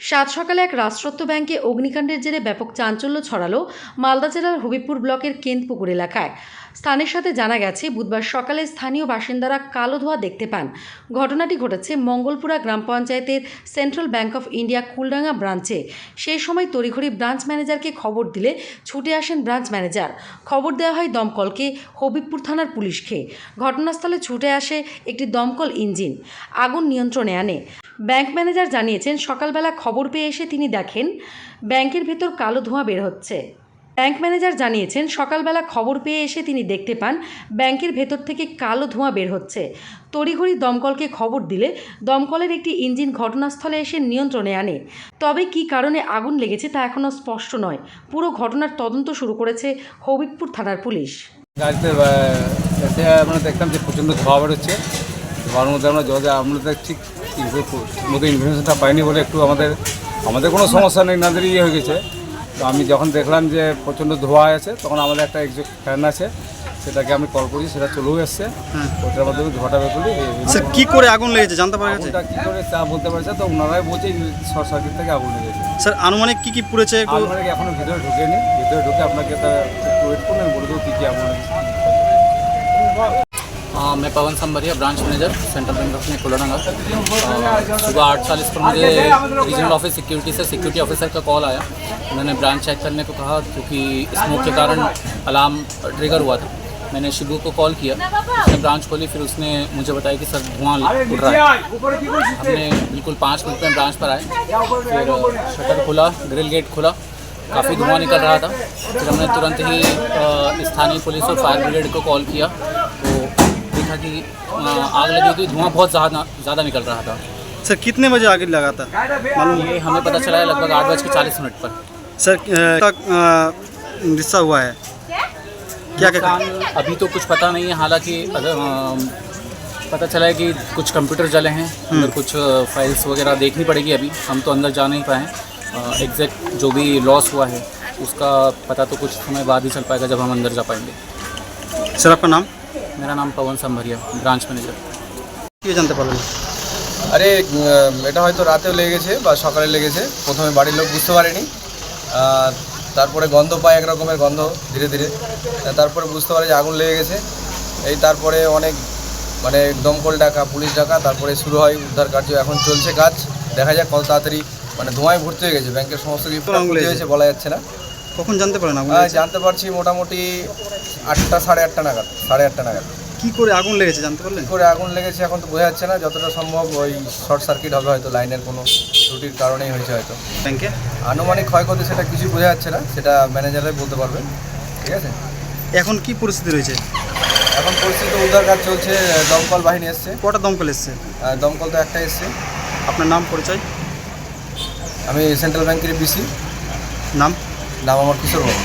সাত সকালে এক রাষ্ট্রত্ব ব্যাংকে অগ্নিকাণ্ডের জেরে ব্যাপক চাঞ্চল্য ছড়ালো মালদা জেলার হবিবপুর ব্লকের কেন্দপুকুর এলাকায়। স্থানের সাথে জানা গেছে, বুধবার সকালে স্থানীয় বাসিন্দারা কালো ধোঁয়া দেখতে পান। ঘটনাটি ঘটেছে মঙ্গলপুরা গ্রাম পঞ্চায়েতের সেন্ট্রাল ব্যাংক অফ ইন্ডিয়া কুলডাঙ্গা ব্রাঞ্চে। সেই সময় তড়িঘড়ি ব্রাঞ্চ ম্যানেজারকে খবর দিলে ছুটে আসেন ব্রাঞ্চ ম্যানেজার। খবর দেওয়া হয় দমকলকে, হবিবপুর থানার পুলিশকে। ঘটনাস্থলে ছুটে আসে একটি দমকল ইঞ্জিন, আগুন নিয়ন্ত্রণে আনে। ব্যাংক ম্যানেজার জানিয়েছেন, সকালবেলা খবর পেয়ে এসে তিনি দেখেন ব্যাংকের ভেতর কালো ধোঁয়া বের হচ্ছে। দেখতে পান ব্যাংকের ভেতর থেকে কালো ধোঁয়া বের হচ্ছে। তড়িঘড়ি দমকলকে খবর দিলে দমকলের একটি ইঞ্জিন ঘটনাস্থলে এসে নিয়ন্ত্রণে আনে। তবে কী কারণে আগুন লেগেছে তা এখনও স্পষ্ট নয়। পুরো ঘটনার তদন্ত শুরু করেছে হবিবপুর থানার পুলিশ। গাড়িতে এসে আমরা দেখতাম যে প্রচণ্ড ধোঁয়া বেরোচ্ছে। ধোঁয়ার মধ্যে আমরা আমরা ঠিক মতো ইনফরমেশনটা পাইনি বলে একটু আমাদের কোনো সমস্যা নেই, নাদের হয়ে গেছে। তো আমি যখন দেখলাম যে প্রচণ্ড ধোঁয়া আছে, তখন আমাদের একটা এক্সস্ট ফ্যান আছে, সেটাকে আমি কল করি, সেটা চলেও এসছে। ওটার মাধ্যমে ধোঁয়াটা বের করি। কী করে আগুন লেগেছে জানতে পারা গেছে? কী করে তা বলতে পারছে, তো ওনারাই বলছে শর্ট সার্কিট থেকে আগুন লেগেছে। স্যার আনুমানিক কী পুড়েছে? আনুমানিক এখনও ভিতরে ঢুকেনি, ভিতরে ঢুকে আপনাকে একটু ওয়েট করবেন, বলে দেবো কী আগুন লেগেছে। मैं Pawan Sambaria, branch manager, central bank of Kuldanga. सुबह 8:40 पर मुझे रीजनल ऑफिस सिक्योरिटी से सिक्योरिटी ऑफिसर का कॉल आया। उन्होंने ब्रांच चेक करने को कहा क्योंकि स्मोक के कारण अलार्म ट्रिगर हुआ था। मैंने शिबू को कॉल किया, उसने ब्रांच खोली, फिर उसने मुझे बताया कि सर धुआं उड़ रहा है। हमने बिल्कुल 5 मिनट में ब्रांच पर आए, फिर शटर खुला, ग्रिल गेट खुला, काफ़ी धुआं निकल रहा था। फिर हमने तुरंत ही स्थानीय पुलिस और फायर ब्रिगेड को कॉल किया, तो देखा कि आग लगी थी, धुआं बहुत ज़्यादा निकल रहा था। सर कितने बजे आग लगा था मालूम? ये हमें पता चला है लगभग 8:40 पर। सर हिस्सा हुआ है क्या? अभी तो कुछ पता नहीं है, हालांकि पता चला है कि कुछ कंप्यूटर जले हैं, अंदर कुछ फाइल्स वगैरह देखनी पड़ेगी। अभी हम तो अंदर जा नहीं पाए। एग्जैक्ट जो भी लॉस हुआ है उसका पता तो कुछ समय बाद ही चल पाएगा जब हम अंदर जा पाएंगे। सर आपका नाम? मेरा नाम पवन संभरिया, ब्रांच मैनेजर। কী জানতে পারলেন? আরে এটা হয়তো রাতেও লেগেছে বা সকালে লেগেছে, প্রথমে বাড়ির লোক বুঝতে পারেনি। তারপরে গন্ধ পায়, এক রকমের গন্ধ ধীরে ধীরে, তারপরে বুঝতে পারে যে আগুন লেগে গেছে। তারপরে অনেক দমকল ডাকা, পুলিশ ডাকা, তারপরে শুরু হয় উদ্ধার কার্য। এখন চলছে কাজ, দেখা যাক কত তাড়াতাড়ি। ধোঁয়ায় ভর্তি হয়ে গেছে ব্যাংকের সমস্ত কিছু, হয়েছে বলা যাচ্ছে না। কখন জানতে পারেন আগুন? জানতে পারছি মোটামুটি 8টা, 8:30 নাগাদ, 8:30 নাগাদ। কী করে আগুন লেগেছে জানতে পারলেন? কী করে আগুন লেগেছে এখন তো বোঝা যাচ্ছে না। যতটা সম্ভব ওই শর্ট সার্কিট হবে, হয়তো লাইনের কোনো ত্রুটির কারণেই হয়েছে হয়তো। ব্যাংকে আনুমানিক ক্ষয়ক্ষতি সেটা কিছুই বোঝা যাচ্ছে না, সেটা ম্যানেজাররাই বলতে পারবেন। ঠিক আছে, এখন কি পরিস্থিতি রয়েছে? এখন পরিস্থিতি উদ্ধার কাজ চলছে, দমকল বাহিনী এসছে। কটা দমকল এসছে? দমকল তো একটা এসছে। আপনার নাম পরিচয়? আমি সেন্ট্রাল ব্যাংকের বিসি। নাম? নাম আমার কিশোর বাবু।